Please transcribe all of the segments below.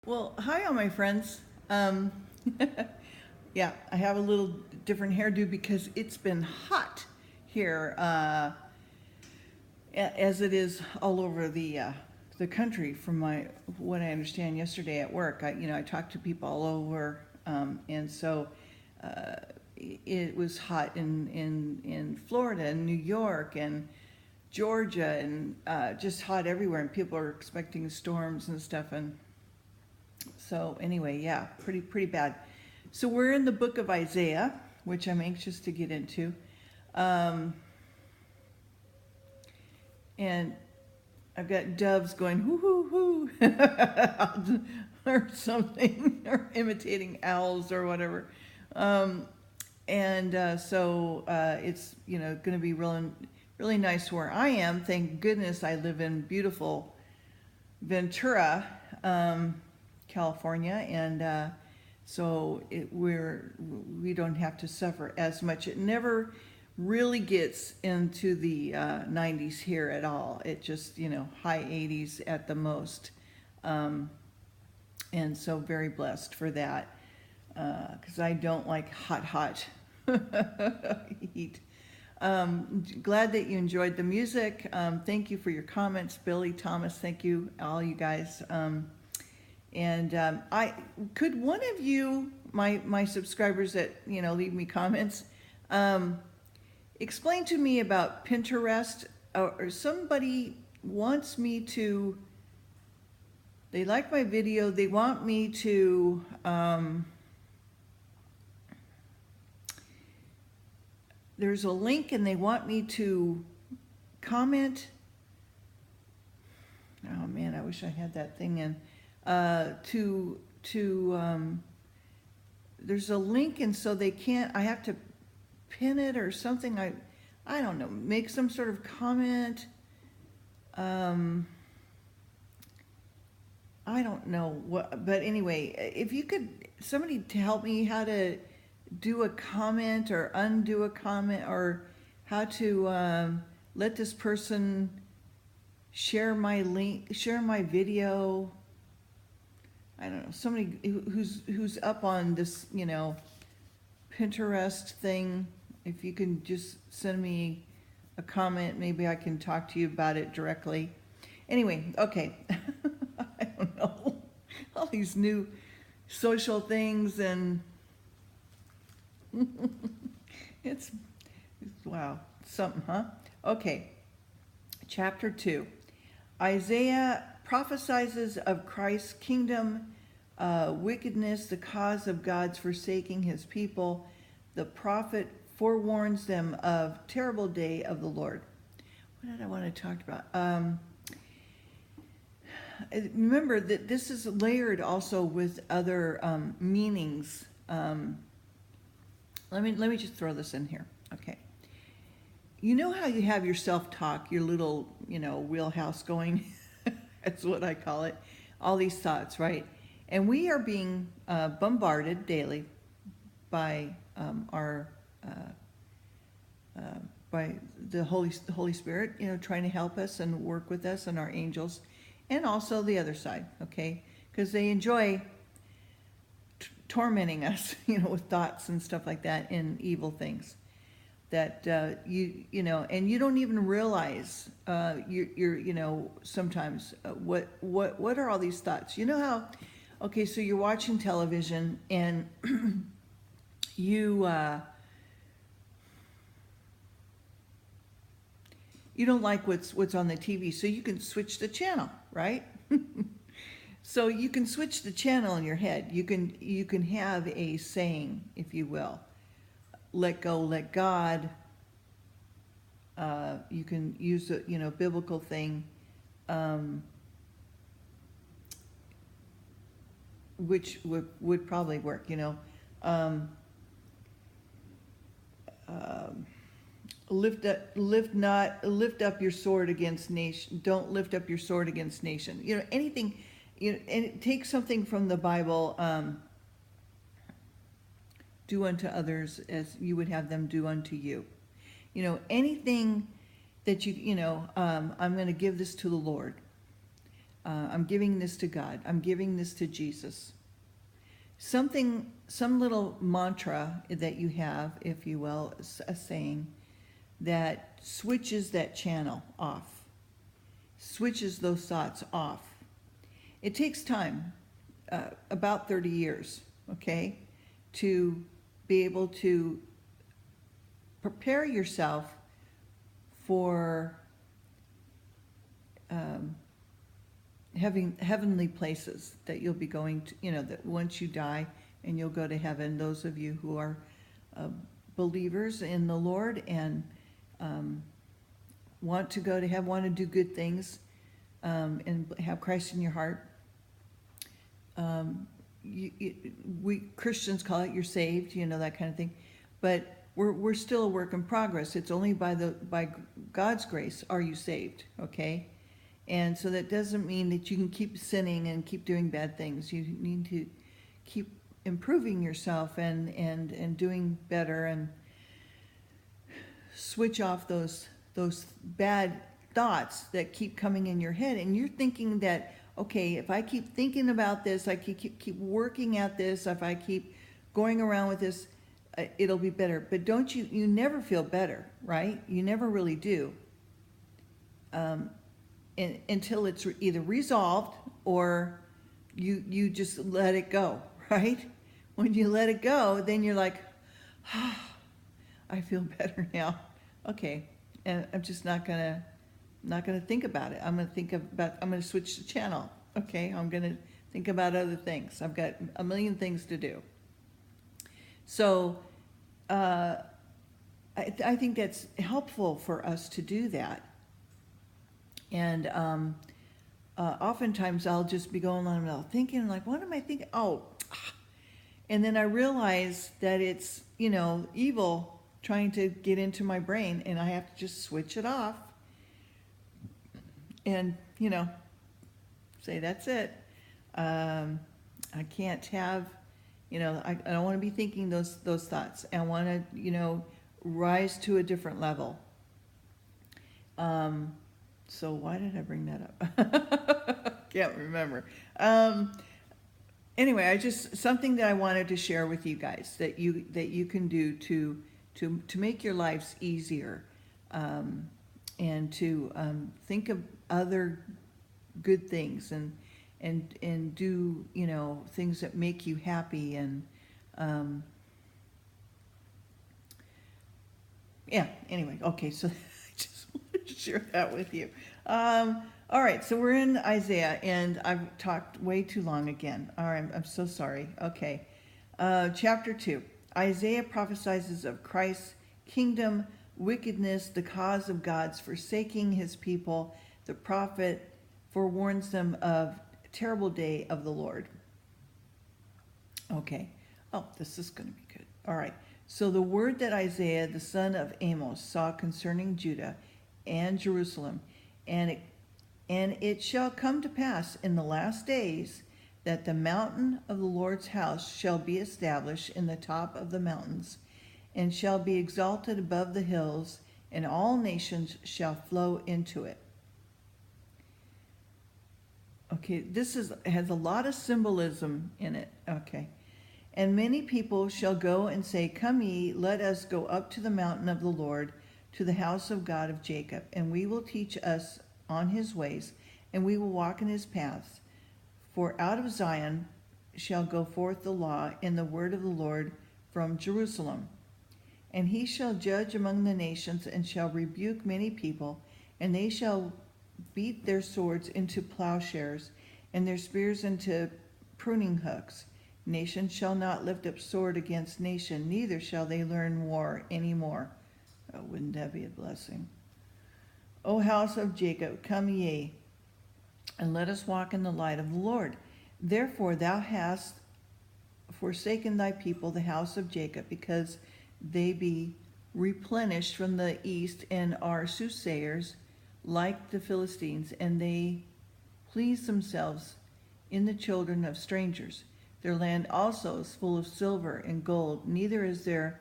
Well, hi, all my friends. Um, yeah, I have a little different hairdo because it's been hot here, as it is all over the country. From what I understand yesterday at work, I talked to people all over, and so uh, it was hot in Florida and New York and Georgia and just hot everywhere, and people are expecting storms and stuff. And so anyway, yeah, pretty bad. So we're in the book of Isaiah, which I'm anxious to get into. Um, and I've got doves going hoo hoo hoo or something, or imitating owls or whatever. Um, and it's going to be really nice where I am. Thank goodness I live in beautiful Ventura, California, and we don't have to suffer as much. It never really gets into the 90s here at all. It just high 80s at the most, and so very blessed for that because I don't like hot heat. Glad that you enjoyed the music. Thank you for your comments, Billy, Thomas. Thank you, all you guys. I could one of you, my subscribers that leave me comments, explain to me about Pinterest, or somebody wants me to. They like my video. They want me to. There's a link and they want me to comment. Oh man, I wish I had that thing in. There's a link, and so they can't. I have to pin it or something. I don't know. Make some sort of comment. I don't know what, but anyway, if you could, somebody to help me how to do a comment or undo a comment, or how to let this person share my link, share my video. I don't know, somebody who's up on this, Pinterest thing. If you can just send me a comment, maybe I can talk to you about it directly. Anyway, okay. I don't know. All these new social things, and it's wow, something, huh? Okay. Chapter 2. Isaiah prophesies of Christ's kingdom, wickedness, the cause of God's forsaking his people. The prophet forewarns them of terrible day of the Lord. What did I want to talk about? Remember that this is layered also with other meanings. Let me just throw this in here. Okay. You know how you have your self-talk, your little, wheelhouse going? That's what I call it. All these thoughts, right? And we are being bombarded daily by by the Holy Spirit, trying to help us and work with us, and our angels, and also the other side, okay? Because they enjoy tormenting us, with thoughts and stuff like that, and evil things that and you don't even realize you're sometimes what are all these thoughts? How, okay, so you're watching television and you you don't like what's on the TV, so you can switch the channel, right? So you can switch the channel in your head. You can have a saying, if you will. Let go, let God. You can use a biblical thing, which would probably work. Lift up your sword against nation. Don't lift up your sword against nation. Anything. And take something from the Bible. Do unto others as you would have them do unto you. Anything that I'm going to give this to the Lord. I'm giving this to God. I'm giving this to Jesus. Some little mantra that you have, if you will, a saying that switches that channel off, switches those thoughts off. It takes time, about 30 years, okay, to be able to prepare yourself for having heavenly places that you'll be going to, that once you die and you'll go to heaven. Those of you who are believers in the Lord and want to go to heaven, want to do good things, and have Christ in your heart. We Christians call it you're saved, that kind of thing. But we're still a work in progress. It's only by God's grace are you saved, okay? And so that doesn't mean that you can keep sinning and keep doing bad things. You need to keep improving yourself and doing better, and switch off those bad thoughts that keep coming in your head. And you're thinking that, okay, if I keep thinking about this, I keep working at this, if I keep going around with this, it'll be better. But don't you never feel better, right? You never really do. Until it's either resolved or you just let it go, right? When you let it go, then you're like, oh, I feel better now. Okay, and I'm just not gonna think about it. I'm gonna switch the channel. Okay, I'm gonna think about other things. I've got a million things to do. So I think that's helpful for us to do that. And oftentimes I'll just be going on and thinking, like, what am I thinking? Oh, and then I realize that it's, evil trying to get into my brain, and I have to just switch it off and, say, that's it. I can't have, I don't want to be thinking those thoughts. I want to, rise to a different level. So why did I bring that up? Can't remember. Anyway, something that I wanted to share with you guys that you can do to make your lives easier, and to think of other good things and do things that make you happy, and yeah. Anyway, okay, so. Share that with you. All right, so we're in Isaiah, and I've talked way too long again. All right, I'm so sorry. Okay, chapter 2. Isaiah prophesies of Christ's kingdom, wickedness, the cause of God's forsaking his people. The prophet forewarns them of terrible day of the Lord. Okay. Oh, this is going to be good. All right. So the word that Isaiah, the son of Amos, saw concerning Judah and Jerusalem, and it shall come to pass in the last days that the mountain of the Lord's house shall be established in the top of the mountains, and shall be exalted above the hills, and all nations shall flow into it. Okay, this has a lot of symbolism in it. Okay. And many people shall go and say, come ye, let us go up to the mountain of the Lord, to the house of God of Jacob, and we will teach us on his ways, and we will walk in his paths. For out of Zion shall go forth the law and the word of the Lord from Jerusalem. And he shall judge among the nations, and shall rebuke many people, and they shall beat their swords into plowshares, and their spears into pruning hooks. Nation shall not lift up sword against nation, neither shall they learn war any more. Oh, wouldn't that be a blessing? O house of Jacob, come ye, and let us walk in the light of the Lord. Therefore thou hast forsaken thy people, the house of Jacob, because they be replenished from the east, and are soothsayers like the Philistines, and they please themselves in the children of strangers. Their land also is full of silver and gold, neither is there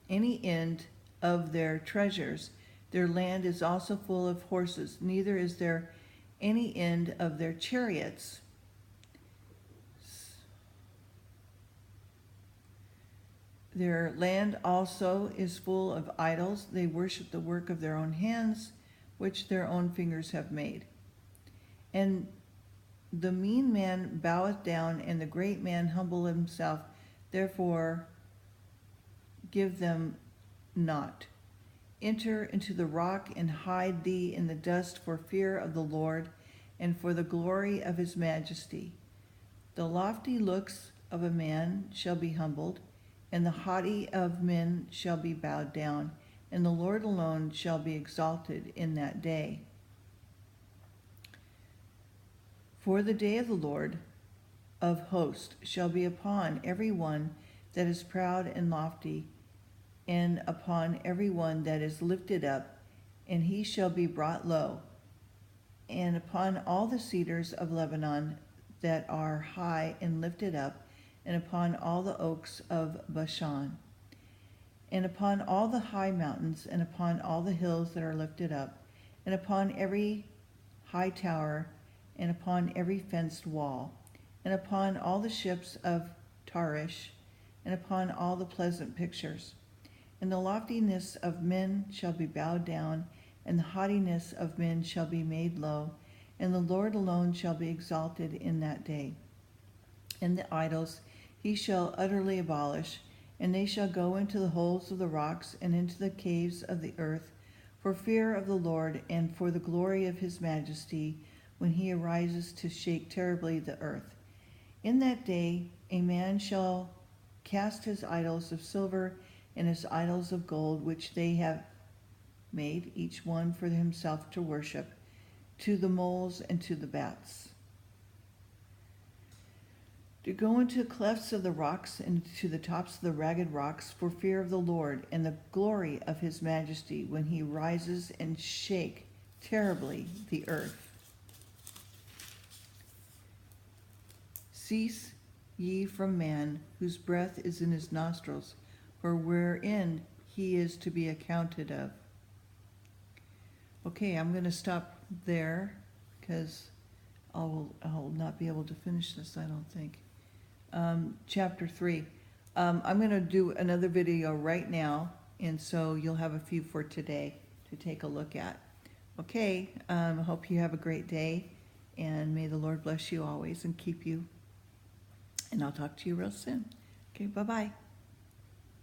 any end of their treasures. Their land is also full of horses, neither is there any end of their chariots. Their land also is full of idols. They worship the work of their own hands, which their own fingers have made. And the mean man boweth down, and the great man humble himself. Therefore give them not. Enter into the rock and hide thee in the dust for fear of the Lord and for the glory of his majesty. The lofty looks of a man shall be humbled, and the haughty of men shall be bowed down, and the Lord alone shall be exalted in that day. For the day of the Lord of hosts shall be upon every one that is proud and lofty, and upon every one that is lifted up, and he shall be brought low, and upon all the cedars of Lebanon that are high and lifted up, and upon all the oaks of Bashan, and upon all the high mountains, and upon all the hills that are lifted up, and upon every high tower, and upon every fenced wall, and upon all the ships of Tarshish, and upon all the pleasant pictures. And the loftiness of men shall be bowed down, and the haughtiness of men shall be made low, and the Lord alone shall be exalted in that day. And the idols he shall utterly abolish, and they shall go into the holes of the rocks and into the caves of the earth, for fear of the Lord and for the glory of his majesty, when he arises to shake terribly the earth. In that day a man shall cast his idols of silver and his idols of gold, which they have made, each one for himself to worship, to the moles and to the bats. To go into clefts of the rocks and to the tops of the ragged rocks, for fear of the Lord and the glory of his majesty, when he rises and shake terribly the earth. Cease ye from man, whose breath is in his nostrils, for wherein he is to be accounted of. Okay, I'm going to stop there because I'll not be able to finish this, I don't think. Chapter 3. I'm going to do another video right now, and so you'll have a few for today to take a look at. Okay, I hope you have a great day, and may the Lord bless you always and keep you. And I'll talk to you real soon. Okay, bye-bye.